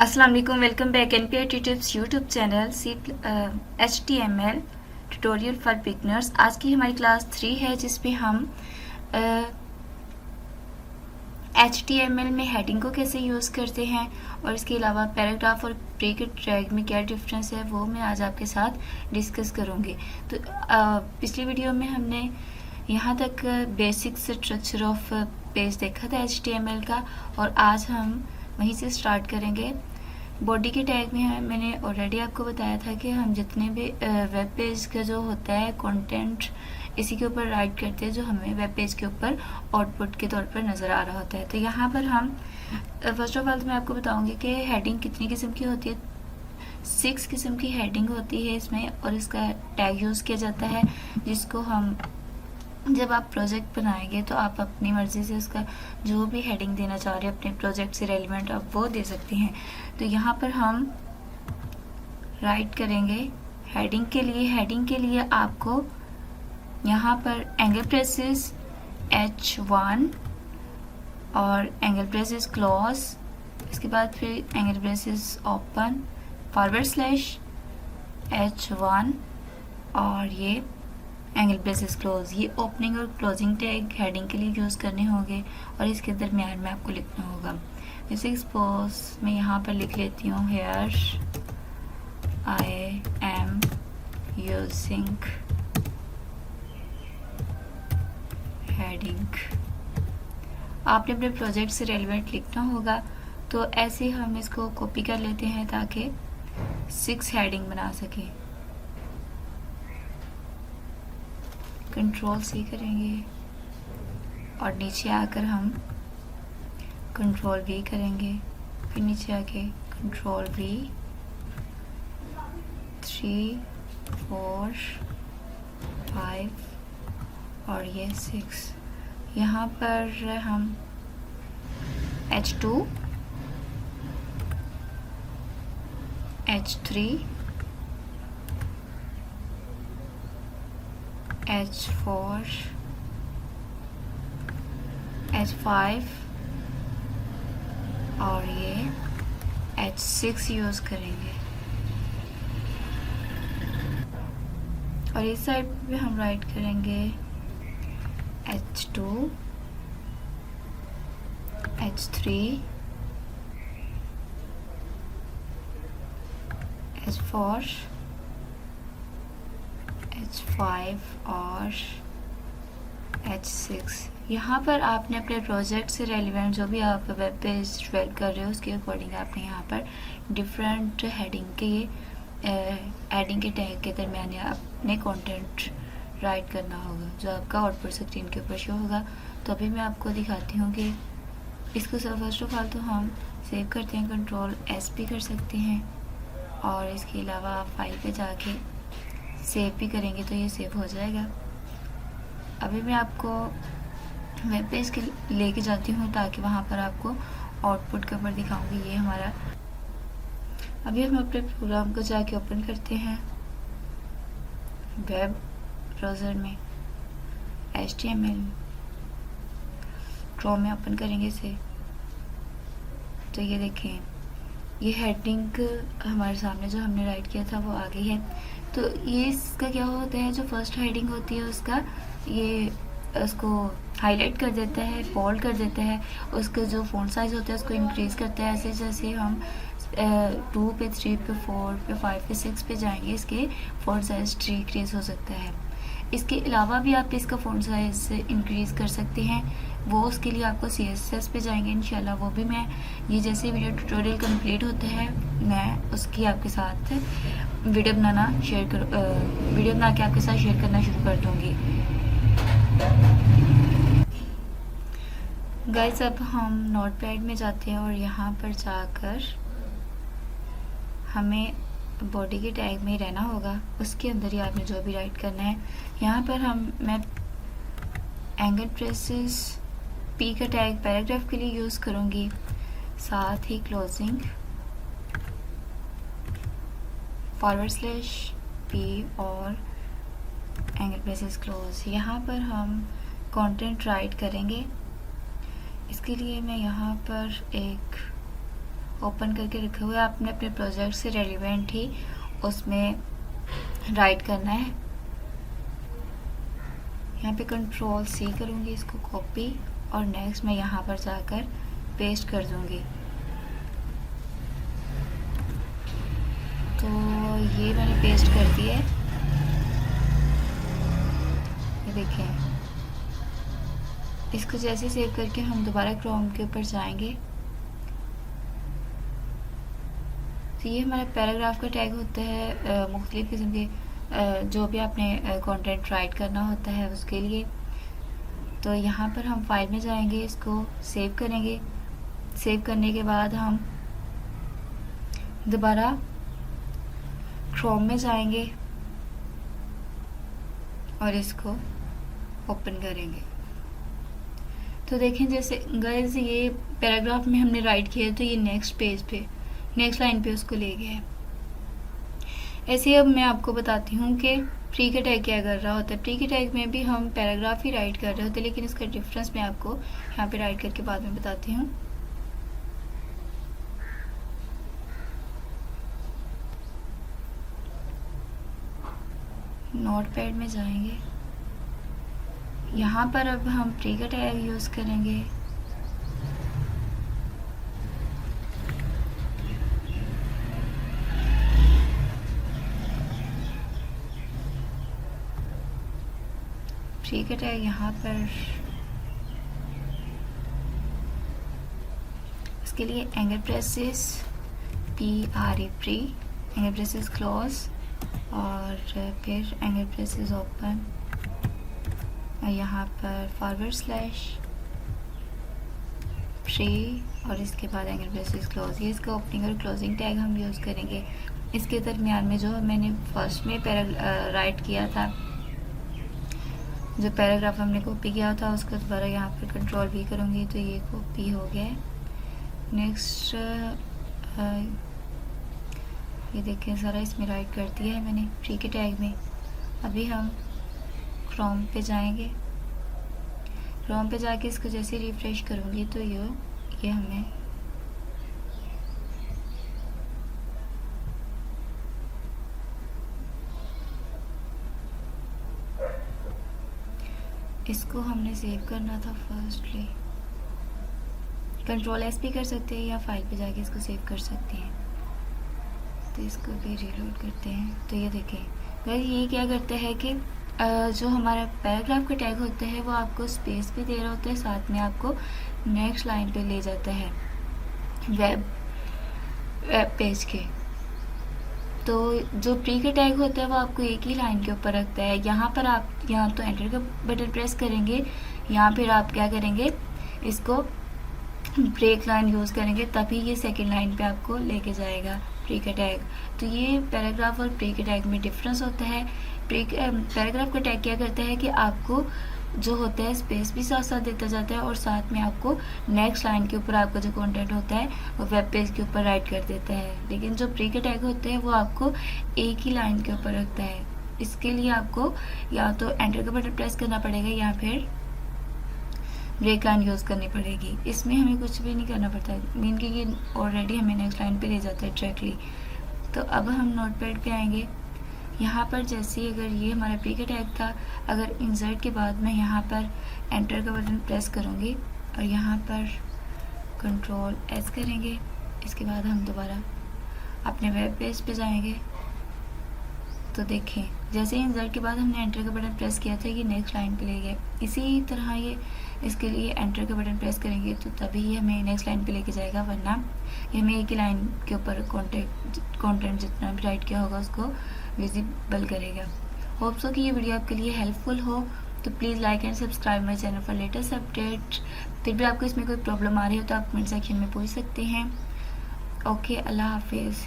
अस्सलाम वालेकुम, welcome back NPR tips YouTube channel HTML tutorial for beginners. आज की हमारी क्लास 3 है जिसमें हम HTML में हेडिंग को कैसे यूज़ करते हैं और इसके अलावा पैराग्राफ और ब्रेक टैग में क्या डिफरेंस है वो मैं आज आपके साथ डिस्कस करूँगी। तो पिछली वीडियो में हमने यहाँ तक बेसिक स्ट्रक्चर ऑफ पेज देखा था HTML का, और आज हम वहीं से स्टार्ट करेंगे। बॉडी के टैग में मैंने ऑलरेडी आपको बताया था कि हम जितने भी वेब पेज का जो होता है कंटेंट इसी के ऊपर राइट करते हैं जो हमें वेब पेज के ऊपर आउटपुट के तौर पर नज़र आ रहा होता है। तो यहाँ पर हम फर्स्ट ऑफ ऑल तो मैं आपको बताऊंगी कि हेडिंग कितनी किस्म की होती है। 6 किस्म की हेडिंग होती है इसमें, और इसका टैग यूज़ किया जाता है जिसको हम जब आप प्रोजेक्ट बनाएंगे तो आप अपनी मर्ज़ी से उसका जो भी हेडिंग देना चाह रहे हैं अपने प्रोजेक्ट से रेलिवेंट आप वो दे सकते हैं। तो यहाँ पर हम राइट करेंगे हेडिंग के लिए आपको यहाँ पर एंगल ब्रेसेस H1 और एंगल ब्रेसेस क्लोज, इसके बाद फिर एंगल ब्रेसेस ओपन /H1 और ये एंगल ब्रेसेस क्लोज। ये ओपनिंग और क्लोजिंग टैग हेडिंग के लिए यूज़ करने होंगे और इसके दरमियान में आपको लिखना होगा। जैसे सपोज मैं यहाँ पर लिख लेती हूँ here I am using heading. आपने अपने प्रोजेक्ट से रेलिवेंट लिखना होगा, तो ऐसे हम इसको कॉपी कर लेते हैं ताकि 6 हेडिंग बना सकें। कंट्रोल-C करेंगे और नीचे आकर हम कंट्रोल-V करेंगे, फिर नीचे आके कंट्रोल-V 3, 4, 5 और ये 6। यहाँ पर हम H2, H3, H4, H5 और ये H6 यूज़ करेंगे। और इस साइड पे हम राइट करेंगे H2, H3, H4, H5 और H6। यहाँ पर आपने अपने प्रोजेक्ट से रेलिवेंट जो भी आप वेब पेज डेवलप कर रहे हो उसके अकॉर्डिंग आपने यहाँ पर डिफरेंट हेडिंग के टैग के दरमियान अपने कंटेंट राइट करना होगा जो आपका आउटपुट स्क्रीन के ऊपर शो होगा। तो अभी मैं आपको दिखाती हूँ कि इसको फर्स्ट ऑफ ऑल तो हम सेव करते हैं, कंट्रोल-S भी कर सकते हैं, और इसके अलावा आप फाइल पे जाके सेव भी करेंगे तो ये सेव हो जाएगा। अभी मैं आपको वेब पेज के लेके जाती हूँ ताकि वहाँ पर आपको आउटपुट के ऊपर दिखाऊंगी। ये हमारा अभी हम अपने प्रोग्राम को जाके ओपन करते हैं वेब ब्राउज़र में, HTML क्रोम में ओपन करेंगे इसे। तो ये देखें ये हेडिंग हमारे सामने जो हमने राइट किया था वो आ गई है। तो ये इसका क्या होता है, जो फर्स्ट हेडिंग होती है उसका ये उसको हाईलाइट कर देता है, बोल्ड कर देता है, उसका जो फ़ॉन्ट साइज़ होता है उसको इंक्रीज़ करता है। ऐसे जैसे हम 2 पे 3 पे 4 पे 5 पे 6 पे जाएंगे इसके फ़ॉन्ट साइज़ इंक्रीज़ हो सकता है। इसके अलावा भी आप इसका फ़ॉन्ट साइज़ इंक्रीज़ कर सकते हैं, वो उसके लिए आपको CSS पे जाएंगे इंशाल्लाह। वो भी मैं ये जैसे वीडियो ट्यूटोरियल कंप्लीट होता है मैं उसकी आपके साथ वीडियो बना के आपके साथ शेयर करना शुरू कर दूँगी। गाइस अब हम नोटपैड में जाते हैं और यहाँ पर जाकर हमें बॉडी के टैग में ही रहना होगा, उसके अंदर ही आपने जो भी राइट करना है। यहाँ पर मैं एंगल ब्रेसेस P का टैग पैराग्राफ के लिए यूज़ करूँगी, साथ ही क्लोजिंग /P और एंगल ब्रेसेस क्लोज। यहाँ पर हम कंटेंट राइट करेंगे। इसके लिए मैं यहाँ पर एक ओपन करके रखे हुए आपने अपने प्रोजेक्ट से रेलिवेंट ही उसमें राइट करना है। यहाँ पे कंट्रोल C करूँगी, इसको कॉपी और नेक्स्ट मैं यहाँ पर जाकर पेस्ट कर दूँगी। तो ये मैंने पेस्ट कर दिया है, ये देखें। इसको जैसे सेव करके हम दोबारा क्रोम के ऊपर जाएंगे तो ये हमारा पैराग्राफ का टैग होता है मुख्तलिफ़ किस्म के जो भी आपने कंटेंट राइट करना होता है उसके लिए। तो यहाँ पर हम फाइल में जाएंगे, इसको सेव करेंगे। सेव करने के बाद हम दोबारा क्रोम में जाएंगे और इसको ओपन करेंगे। तो देखें जैसे गाइस ये पैराग्राफ में हमने राइट किया तो ये नेक्स्ट पेज पे, नेक्स्ट लाइन पे उसको ले गया है। ऐसे अब मैं आपको बताती हूँ कि प्री के टैग क्या कर रहा होता है। प्री के टैग में भी हम पैराग्राफ ही राइट कर रहे होते हैं, लेकिन इसका डिफरेंस मैं आपको यहाँ पे राइट करके बाद में बताती हूँ। नोटपैड में जाएंगे, यहाँ पर अब हम प्री का टैग यूज़ करेंगे। प्री का टैग यहाँ पर इसके लिए angle braces PRE pre, angle braces close और फिर एंगल ब्रेसेस ओपन और यहाँ पर फॉरवर्ड स्लैश प्री और इसके बाद एंगल ब्रेसेस क्लोज। ये इसका ओपनिंग और क्लोजिंग टैग हम यूज़ करेंगे। इसके दरमियान में जो मैंने फर्स्ट में राइट किया था, जो पैराग्राफ हमने कॉपी किया था उसको दोबारा यहाँ पर कंट्रोल V करूँगी तो ये कॉपी हो गया है। नेक्स्ट ये देखें सारा इसमें राइट कर दिया है मैंने प्री के टैग में। अभी हम क्रोम पे जाएंगे, क्रोम पे जाके इसको जैसे रिफ्रेश करूँगी तो ये हमें इसको हमने सेव करना था। फर्स्टली कंट्रोल S भी कर सकते हैं या फाइल पे जाके इसको सेव कर सकते हैं। तो इसको भी रीलोड करते हैं। तो ये देखें गाइस ये क्या करता है कि जो हमारा पैराग्राफ का टैग होता है वो आपको स्पेस भी दे रहा होता है, साथ में आपको नेक्स्ट लाइन पे ले जाता है वेब पेज के। तो जो प्री का टैग होता है वो आपको एक ही लाइन के ऊपर रखता है। यहाँ पर आप यहाँ तो एंटर का बटन प्रेस करेंगे, यहाँ फिर आप क्या करेंगे इसको ब्रेक लाइन यूज़ करेंगे, तभी ये सेकंड लाइन पे आपको लेके जाएगा प्री का टैग। तो ये पैराग्राफ और प्री के टैग में डिफरेंस होता है। पैराग्राफ का टैग क्या करता है कि आपको जो होता है स्पेस भी साथ साथ देता जाता है और साथ में आपको नेक्स्ट लाइन के ऊपर आपका जो कंटेंट होता है वो वेब पेज के ऊपर राइट कर देता है। लेकिन जो प्री के टैग होते हैं वो आपको एक ही लाइन के ऊपर रखता है। इसके लिए आपको या तो एंटर का बटन प्रेस करना पड़ेगा या फिर ब्रेक लाइन यूज़ करनी पड़ेगी। इसमें हमें कुछ भी नहीं करना पड़ता है, मीन कि ये ऑलरेडी हमें नेक्स्ट लाइन पे ले जाता है डायरेक्टली। तो अब हम नोटपैड पे आएंगे, यहाँ पर जैसे अगर ये हमारा प्री का टैग था, अगर इंसर्ट के बाद मैं यहाँ पर एंटर का बटन प्रेस करूँगी और यहाँ पर कंट्रोल S करेंगे। इसके बाद हम दोबारा अपने वेब पेज पे जाएंगे। तो देखें जैसे इंसर्ट के बाद हमने एंटर का बटन प्रेस किया था ये नेक्स्ट लाइन पे ले गए। इसी तरह ये इसके लिए एंटर का बटन प्रेस करेंगे तो तभी ये हमें नेक्स्ट लाइन पे लेके जाएगा, वरना ये हमें एक ही लाइन के ऊपर कंटेंट जितना भी राइट किया होगा उसको विजिबल करेगा। होप सो कि ये वीडियो आपके लिए हेल्पफुल हो। तो please like and subscribe my channel for latest update. फिर भी आपको इसमें कोई प्रॉब्लम आ रही हो तो आप कमेंट सेक्शन में पूछ सकते हैं। ओके, अल्लाह हाफिज़।